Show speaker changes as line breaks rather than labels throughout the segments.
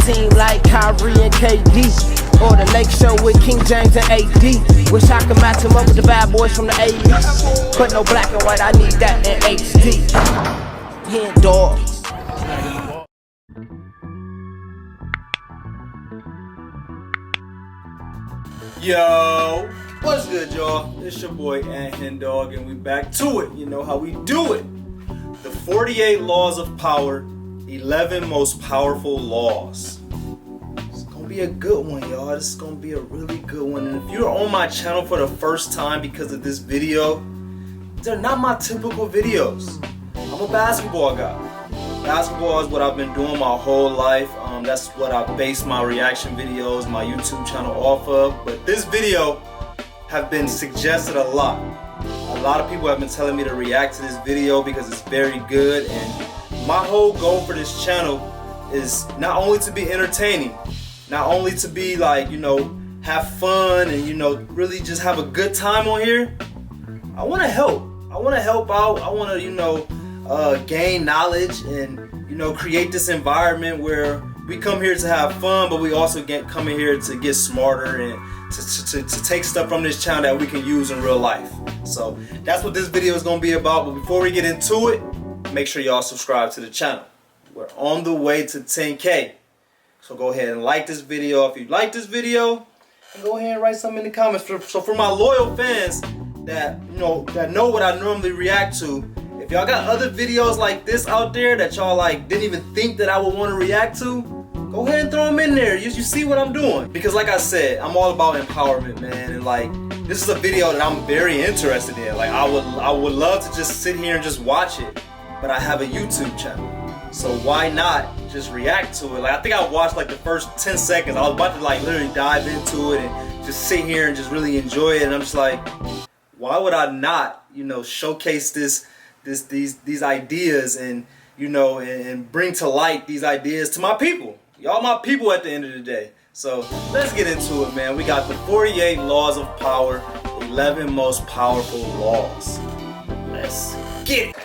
team like Kyrie and KD, or the Lake Show with King James and AD. Wish I could match him up with the bad boys from the 80s, but no black and white, I need that in HD. HenDawgz.
Yo, what's good, y'all? It's your boy HenDawgz, and we back to it. You know how we do it. The 48 laws of power, 11 most powerful laws. It's gonna be a good one, y'all. This is gonna be a really good one. And if you're on my channel for the first time because of this video, they're not my typical videos. I'm a basketball guy. Basketball is what I've been doing my whole life. That's what I base my reaction videos, my YouTube channel off of. But this video have been suggested a lot. A lot of people have been telling me to react to this video because it's very good. And my whole goal for this channel is not only to be entertaining, not only to be like, you know, have fun and, you know, really just have a good time on here. I want to help. I want to help out. I want to, you know, gain knowledge and, you know, create this environment where we come here to have fun, but we also come in here to get smarter and to take stuff from this channel that we can use in real life. So that's what this video is going to be about. But before we get into it, make sure y'all subscribe to the channel. We're on the way to 10K. So go ahead and like this video if you like this video, and go ahead and write something in the comments. So for my loyal fans that know what I normally react to, if y'all got other videos like this out there that y'all like didn't even think that I would want to react to, go ahead and throw them in there. You see what I'm doing. Because like I said, I'm all about empowerment, man. And like, this is a video that I'm very interested in. Like, I would love to just sit here and just watch it. But I have a YouTube channel. So why not just react to it? Like, I think I watched like the first 10 seconds. I was about to like literally dive into it and just sit here and just really enjoy it. And I'm just like, why would I not, you know, showcase these ideas and, you know, and bring to light these ideas to my people. Y'all my people at the end of the day. So let's get into it, man. We got the 48 laws of power, 11 most powerful laws. Let's get it.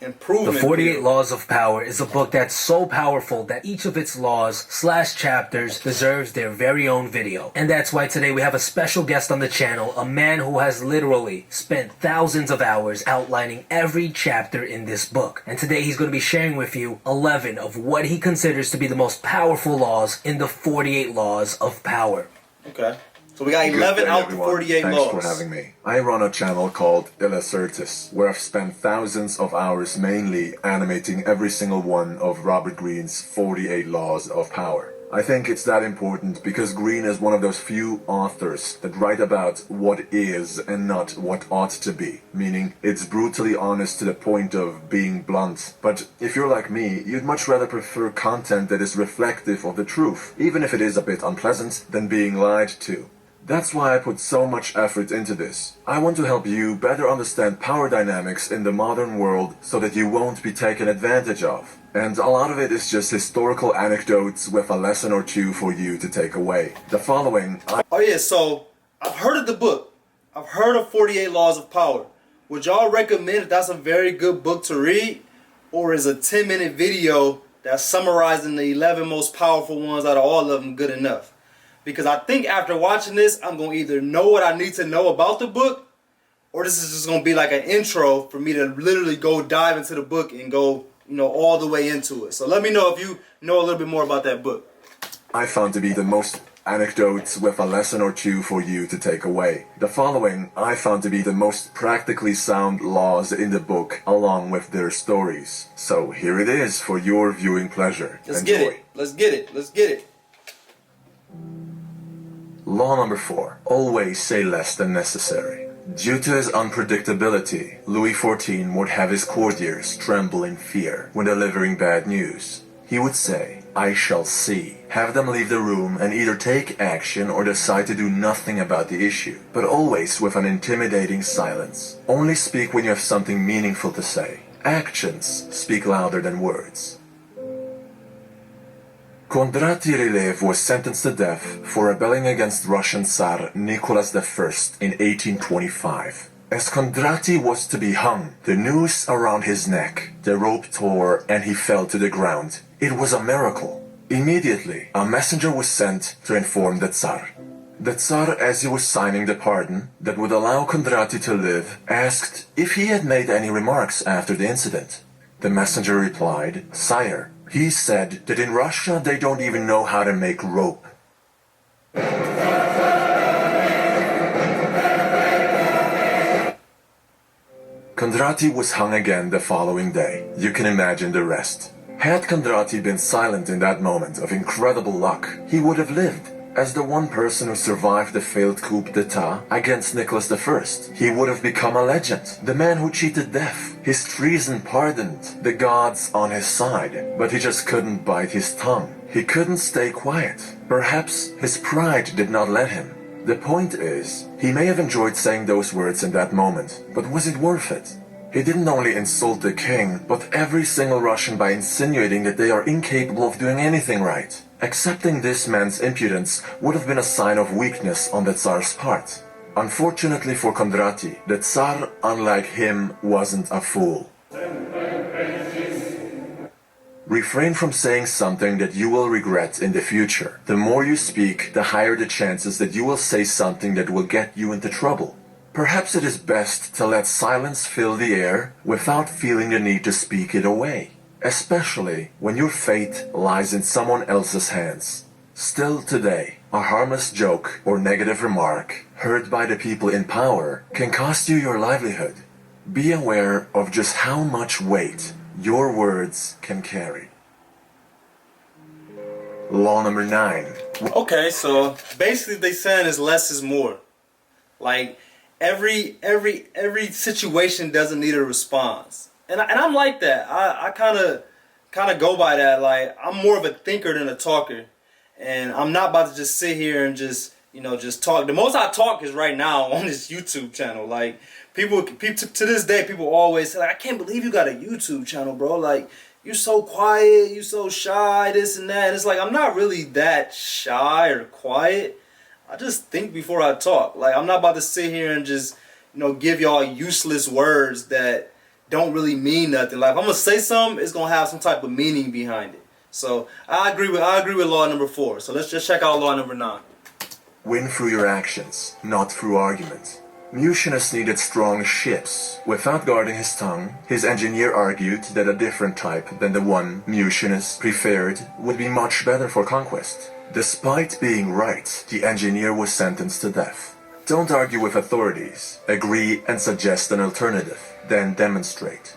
Improvement.
The 48 Laws of Power is a book that's so powerful that each of its laws/chapters deserves their very own video. And that's why today we have a special guest on the channel, a man who has literally spent thousands of hours outlining every chapter in this book. And today he's going to be sharing with you 11 of what he considers to be the most powerful laws in the 48 Laws of Power.
Okay. So we got 11 out of 48 laws.
Thanks for having me. I run a channel called Illucertus, where I've spent thousands of hours mainly animating every single one of Robert Greene's 48 Laws of Power. I think it's that important because Greene is one of those few authors that write about what is and not what ought to be, meaning it's brutally honest to the point of being blunt. But if you're like me, you'd much rather prefer content that is reflective of the truth, even if it is a bit unpleasant, than being lied to. That's why I put so much effort into this. I want to help you better understand power dynamics in the modern world so that you won't be taken advantage of. And a lot of it is just historical anecdotes with a lesson or two for you to take away. The following...
Oh yeah, so I've heard of the book. I've heard of 48 Laws of Power. Would y'all recommend that that's a very good book to read? Or is a 10-minute video that's summarizing the 11 most powerful ones out of all of them good enough? Because I think after watching this, I'm going to either know what I need to know about the book, or this is just going to be like an intro for me to literally go dive into the book and go, you know, all the way into it. So let me know if you know a little bit more about that book.
I found to be the most anecdotes with a lesson or two for you to take away. The following I found to be the most practically sound laws in the book, along with their stories. So here it is for your viewing pleasure.
Let's
Enjoy.
get it. Let's get it. Let's get it.
Law number 4. Always say less than necessary. Due to his unpredictability, Louis XIV would have his courtiers tremble in fear when delivering bad news. He would say, "I shall see." Have them leave the room and either take action or decide to do nothing about the issue, but always with an intimidating silence. Only speak when you have something meaningful to say. Actions speak louder than words. Kondraty Ryleyev was sentenced to death for rebelling against Russian Tsar Nicholas I in 1825. As Kondraty was to be hung, the noose around his neck, the rope tore, and he fell to the ground. It was a miracle. Immediately, a messenger was sent to inform the Tsar. The Tsar, as he was signing the pardon that would allow Kondraty to live, asked if he had made any remarks after the incident. The messenger replied, "Sire, he said that in Russia they don't even know how to make rope." Kondraty was hung again the following day. You can imagine the rest. Had Kondraty been silent in that moment of incredible luck, he would have lived. As the one person who survived the failed coup d'etat against Nicholas I, he would have become a legend. The man who cheated death, his treason pardoned, the gods on his side. But he just couldn't bite his tongue. He couldn't stay quiet. Perhaps his pride did not let him. The point is, he may have enjoyed saying those words in that moment, but was it worth it? He didn't only insult the king, but every single Russian by insinuating that they are incapable of doing anything right. Accepting this man's impudence would have been a sign of weakness on the Tsar's part. Unfortunately for Kondraty, the Tsar, unlike him, wasn't a fool. Refrain from saying something that you will regret in the future. The more you speak, the higher the chances that you will say something that will get you into trouble. Perhaps it is best to let silence fill the air without feeling the need to speak it away, especially when your fate lies in someone else's hands. Still today, a harmless joke or negative remark heard by the people in power can cost you your livelihood. Be aware of just how much weight your words can carry. Law number 9.
Okay, so basically they saying is less is more. Like every situation doesn't need a response, and I'm like that. I kind of go by that. Like I'm more of a thinker than a talker, and I'm not about to just sit here and just talk. The most I talk is right now on this YouTube channel. Like people to this day, people always say like, I can't believe you got a YouTube channel, bro. Like you're so quiet, you're so shy, this and that. And it's like I'm not really that shy or quiet. I just think before I talk. Like I'm not about to sit here and just give y'all useless words that don't really mean nothing. Like if I'm gonna say something, it's gonna have some type of meaning behind it. So I agree with law number 4. So let's just check out law number 9.
Win through your actions, not through argument. Mucius needed strong ships. Without guarding his tongue, his engineer argued that a different type than the one Mucius preferred would be much better for conquest. Despite being right, the engineer was sentenced to death. Don't argue with authorities. Agree and suggest an alternative. Then demonstrate.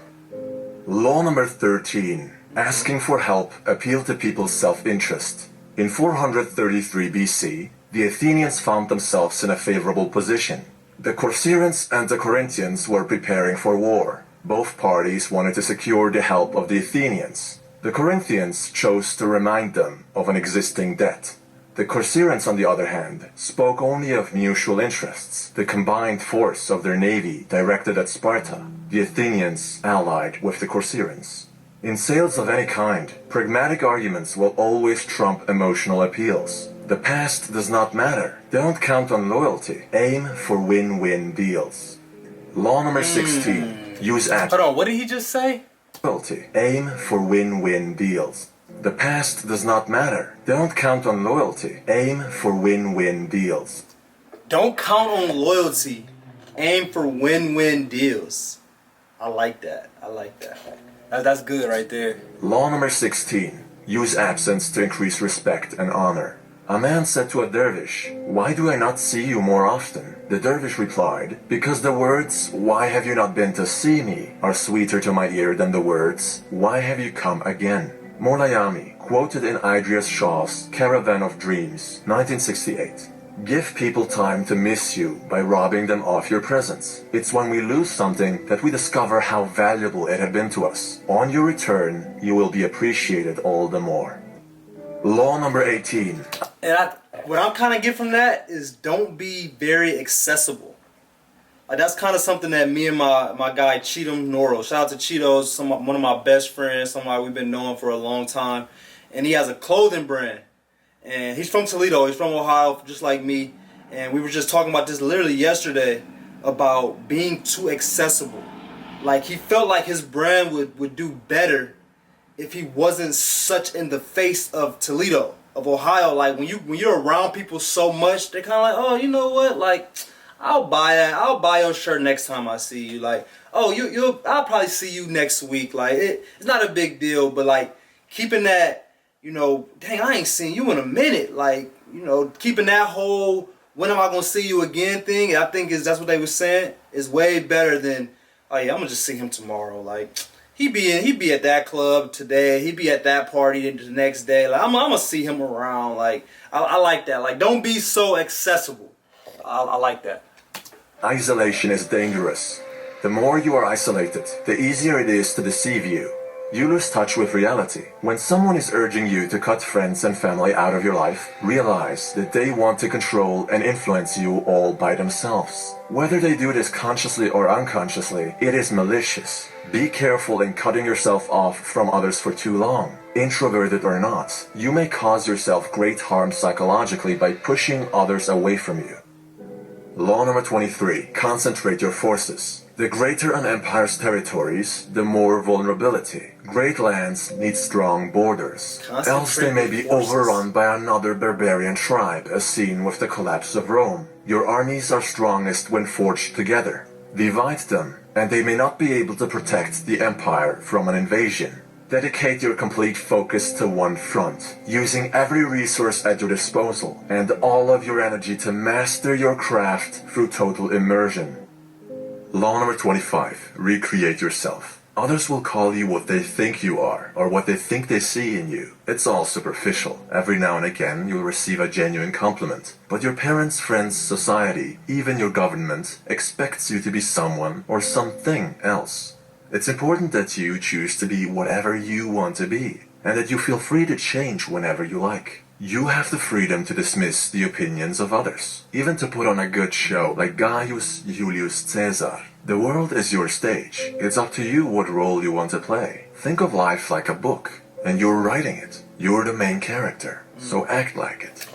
Law number 13. Asking for help appealed to people's self-interest. In 433 BC, the Athenians found themselves in a favorable position. The Corcyraeans and the Corinthians were preparing for war. Both parties wanted to secure the help of the Athenians. The Corinthians chose to remind them of an existing debt. The Corcyraeans, on the other hand, spoke only of mutual interests, the combined force of their navy directed at Sparta, the Athenians allied with the Corcyraeans. In sales of any kind, pragmatic arguments will always trump emotional appeals. The past does not matter. Don't count on loyalty. Aim for win-win deals. Law number 16. Use
Hold on, what did he just say?
loyalty. Aim for win-win deals. The past does not matter. Don't count on loyalty. Aim for win-win deals.
Don't count on loyalty. Aim for win-win deals. I like that. That's good right there.
Law number 16. Use absence to increase respect and honor. A man said to a dervish, "Why do I not see you more often?" The dervish replied, "Because the words, 'Why have you not been to see me?' are sweeter to my ear than the words, 'Why have you come again?'" Morlayami, quoted in Idries Shaw's Caravan of Dreams, 1968. Give people time to miss you by robbing them of your presence. It's when we lose something that we discover how valuable it had been to us. On your return, you will be appreciated all the more. Law number 18.
And what I'm kind of get from that is don't be very accessible. Like that's kind of something that me and my guy Cheetum Noro, shout out to Cheetos, one of my best friends, somebody we've been knowing for a long time, and he has a clothing brand, and he's from Toledo, he's from Ohio, just like me, and we were just talking about this literally yesterday. about being too accessible. Like, he felt like his brand would do better if he wasn't such in the face of Toledo, of Ohio. Like, when you're around people so much, they're kind of like, oh, you know what? Like, I'll buy that. I'll buy your shirt next time I see you. Like, oh, I'll probably see you next week. Like, it's not a big deal, but like keeping that, you know, dang, I ain't seen you in a minute. Like, you know, keeping that whole when am I gonna see you again thing, I think that's what they were saying, is way better than, oh yeah, I'm gonna just see him tomorrow. Like, he'd be at that club today, he'd be at that party the next day. Like, I'm gonna see him around. Like, I like that. Like, don't be so accessible. I like that.
Isolation is dangerous. The more you are isolated, the easier it is to deceive you. You lose touch with reality. When someone is urging you to cut friends and family out of your life, realize that they want to control and influence you all by themselves. Whether they do this consciously or unconsciously, it is malicious. Be careful in cutting yourself off from others for too long. Introverted or not, you may cause yourself great harm psychologically by pushing others away from you. Law number 23. Concentrate your forces. The greater an empire's territories, the more vulnerability. Great lands need strong borders, else they may be overrun by another barbarian tribe, as seen with the collapse of Rome. Your armies are strongest when forged together. Divide them, and they may not be able to protect the empire from an invasion. Dedicate your complete focus to one front, using every resource at your disposal and all of your energy to master your craft through total immersion. Law number 25. Recreate yourself. Others will call you what they think you are, or what they think they see in you. It's all superficial. Every now and again you'll receive a genuine compliment. But your parents, friends, society, even your government, expects you to be someone or something else. It's important that you choose to be whatever you want to be, and that you feel free to change whenever you like. You have the freedom to dismiss the opinions of others, even to put on a good show like Gaius Julius Caesar. The world is your stage. It's up to you what role you want to play. Think of life like a book, and you're writing it. You're the main character, so act like it.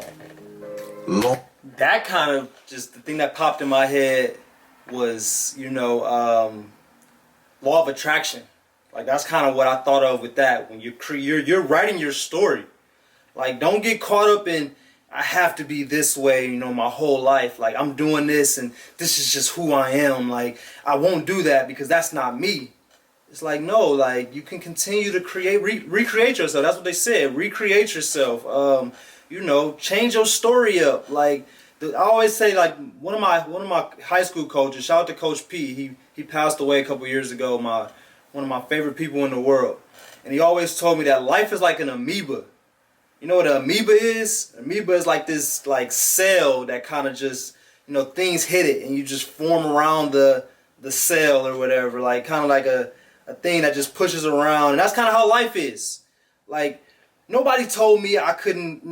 That kind of, just the thing that popped in my head was, you know, law of attraction. Like, that's kind of what I thought of with that. When you're writing your story. Like, don't get caught up in, I have to be this way, you know, my whole life. Like, I'm doing this and this is just who I am. Like, I won't do that because that's not me. It's like, no, like, you can continue to recreate yourself. That's what they said. Recreate yourself. You know, change your story up. Like, I always say, like, one of my high school coaches, shout out to Coach P. He passed away a couple years ago. One of my favorite people in the world. And he always told me that life is like an amoeba. You know what an amoeba is? Amoeba is like this like cell that kind of just, you know, things hit it and you just form around the cell or whatever. Like, kind of like a thing that just pushes around. And that's kind of how life is. Like, nobody told me I couldn't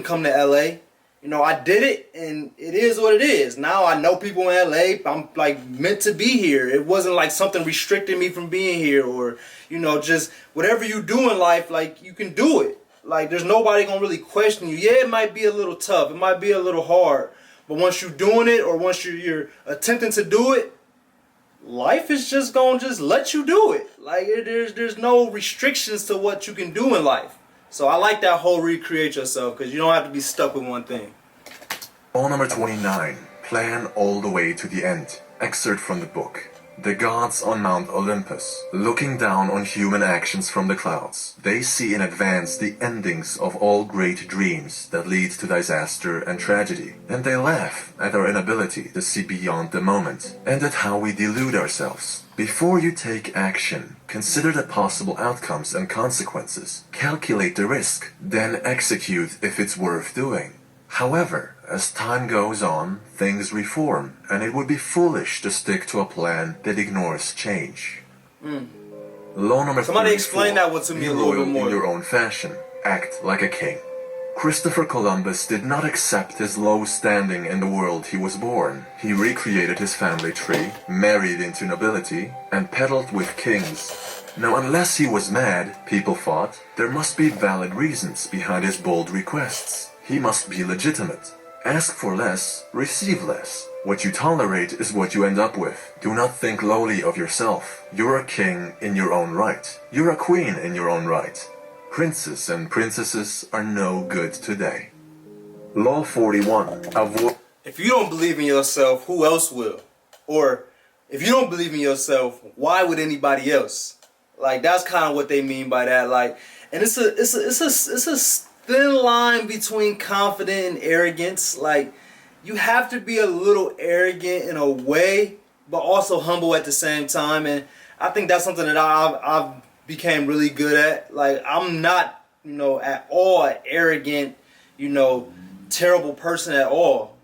come to LA. You know, I did it, and it is what it is. Now I know people in LA. I'm, like, meant to be here. It wasn't, like, something restricting me from being here, or, you know, just whatever you do in life, like, you can do it. Like, there's nobody gonna really question you. Yeah, it might be a little tough. It might be a little hard. But once you're doing it, or once you're attempting to do it, life is just gonna just let you do it. Like, there's no restrictions to what you can do in life. So I like that whole recreate yourself, because you don't have to be stuck with one thing.
Law number 29. Plan all the way to the end. Excerpt from the book. The gods on Mount Olympus, looking down on human actions from the clouds, they see in advance the endings of all great dreams that lead to disaster and tragedy, and they laugh at our inability to see beyond the moment, and at how we delude ourselves. Before you take action, consider the possible outcomes and consequences, calculate the risk, then execute if it's worth doing. However, as time goes on, things reform, and it would be foolish to stick to a plan that ignores change. Law number 34.
Somebody explain that one to me a little bit more.
In your own fashion. Act like a king. Christopher Columbus did not accept his low standing in the world he was born. He recreated his family tree, married into nobility, and peddled with kings. Now, unless he was mad, people thought, there must be valid reasons behind his bold requests. He must be legitimate. Ask for less, receive less. What you tolerate is what you end up with. Do not think lowly of yourself. You're a king in your own right. You're a queen in your own right. Princes and princesses are no good today. Law 41.
If you don't believe in yourself, who else will? Or if you don't believe in yourself, why would anybody else? Like, that's kind of what they mean by that. Like, and it's a thin line between confident and arrogance. Like, you have to be a little arrogant in a way, but also humble at the same time. And I think that's something that I've became really good at. Like, I'm not, at all an arrogant, terrible person at all.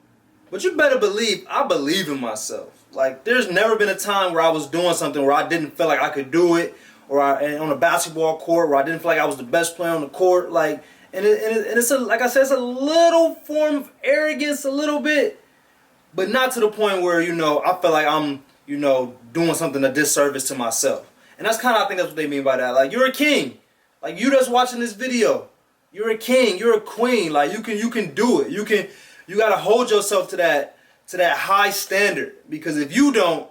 But you better believe I believe in myself. Like, there's never been a time where I was doing something where I didn't feel like I could do it, or on a basketball court where I didn't feel like I was the best player on the court. Like, and it's like I said, it's a little form of arrogance, a little bit, but not to the point where I feel like I'm doing something a disservice to myself. And that's kind of, I think that's what they mean by that. Like, you're a king. Like, you that's watching this video, you're a king, you're a queen. Like, you can do it. You gotta hold yourself to that high standard, because if you don't,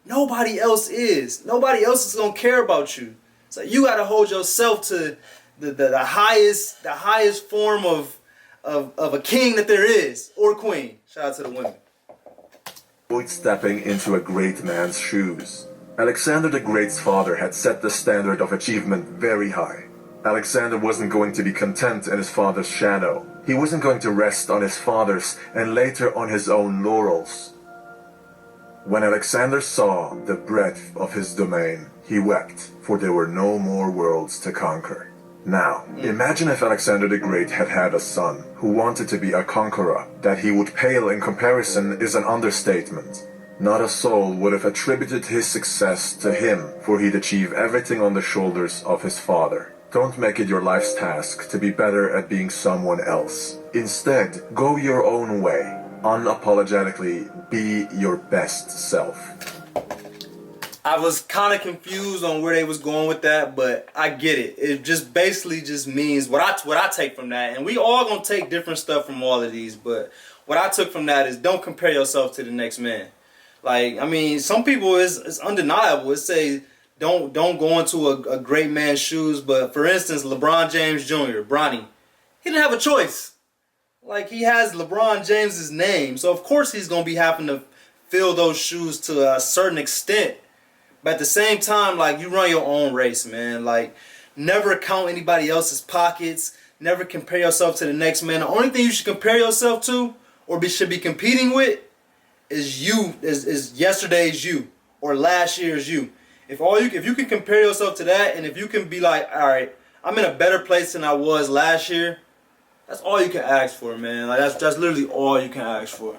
nobody else is. Nobody else is gonna care about you. So you gotta hold yourself to the highest form of a king that there is, or queen. Shout out to the women.
Avoid stepping into a great man's shoes. Alexander the Great's father had set the standard of achievement very high. Alexander wasn't going to be content in his father's shadow. He wasn't going to rest on his father's and later on his own laurels. When Alexander saw the breadth of his domain, he wept, for there were no more worlds to conquer. Now, imagine if Alexander the Great had had a son who wanted to be a conqueror. That he would pale in comparison is an understatement. Not a soul would have attributed his success to him, for he'd achieve everything on the shoulders of his father. Don't make it your life's task to be better at being someone else. Instead, go your own way. Unapologetically, be your best self.
I was kind of confused on where they was going with that, but I get it. It just basically just means what I take from that, and we all gonna take different stuff from all of these, but what I took from that is don't compare yourself to the next man. Like, I mean, some people it's undeniable. It say don't go into a great man's shoes, but for instance, LeBron James Jr., Bronny, he didn't have a choice. Like, he has LeBron James's name, so of course he's gonna be having to fill those shoes to a certain extent. But at the same time, like, you run your own race, man. Like, never count anybody else's pockets. Never compare yourself to the next man. The only thing you should compare yourself to, or should be competing with, is you, is yesterday's you, or last year's you. If you can compare yourself to that, and if you can be like, all right, I'm in a better place than I was last year, that's all you can ask for, man. Like, that's literally all you can ask for.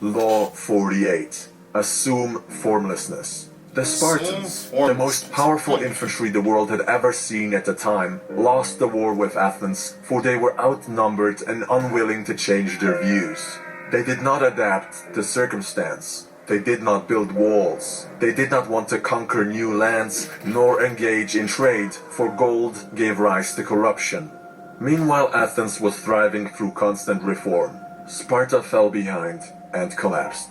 Law 48. Assume formlessness. The Spartans, the most powerful infantry the world had ever seen at the time, lost the war with Athens, for they were outnumbered and unwilling to change their views. They did not adapt to circumstance. They did not build walls. They did not want to conquer new lands, nor engage in trade, for gold gave rise to corruption. Meanwhile, Athens was thriving through constant reform. Sparta fell behind and collapsed.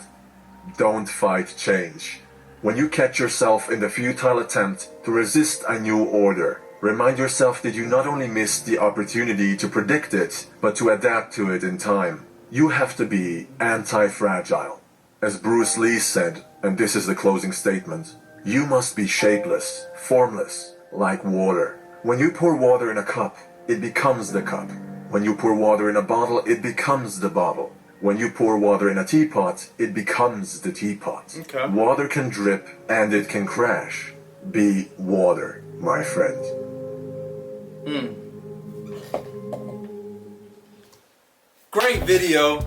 Don't fight change. When you catch yourself in the futile attempt to resist a new order, remind yourself that you not only missed the opportunity to predict it, but to adapt to it in time. You have to be anti-fragile. As Bruce Lee said, and this is the closing statement, you must be shapeless, formless, like water. When you pour water in a cup, it becomes the cup. When you pour water in a bottle, it becomes the bottle. When you pour water in a teapot, it becomes the teapot.
Okay.
Water can drip and it can crash. Be water, my friend.
Great video.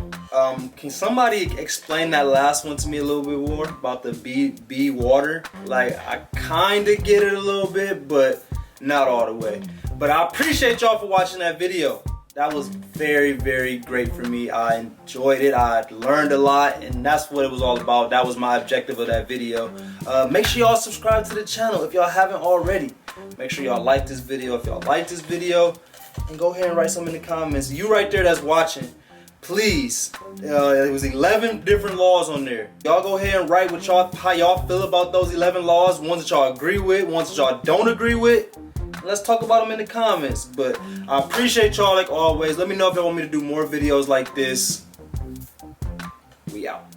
Can somebody explain that last one to me a little bit more about the be water? Like, I kind of get it a little bit, but not all the way. But I appreciate y'all for watching that video. That was very, very great for me. I enjoyed it. I learned a lot, and that's what it was all about. That was my objective of that video. Make sure y'all subscribe to the channel if y'all haven't already. Make sure y'all like this video if y'all like this video, and go ahead and write something in the comments. You right there that's watching, Please. It was 11 different laws on there. Y'all go ahead and write how y'all feel about those 11 laws. Ones that y'all agree with, ones that y'all don't agree with. Let's talk about them in the comments. But I appreciate y'all like always. Let me know if y'all want me to do more videos like this. We out.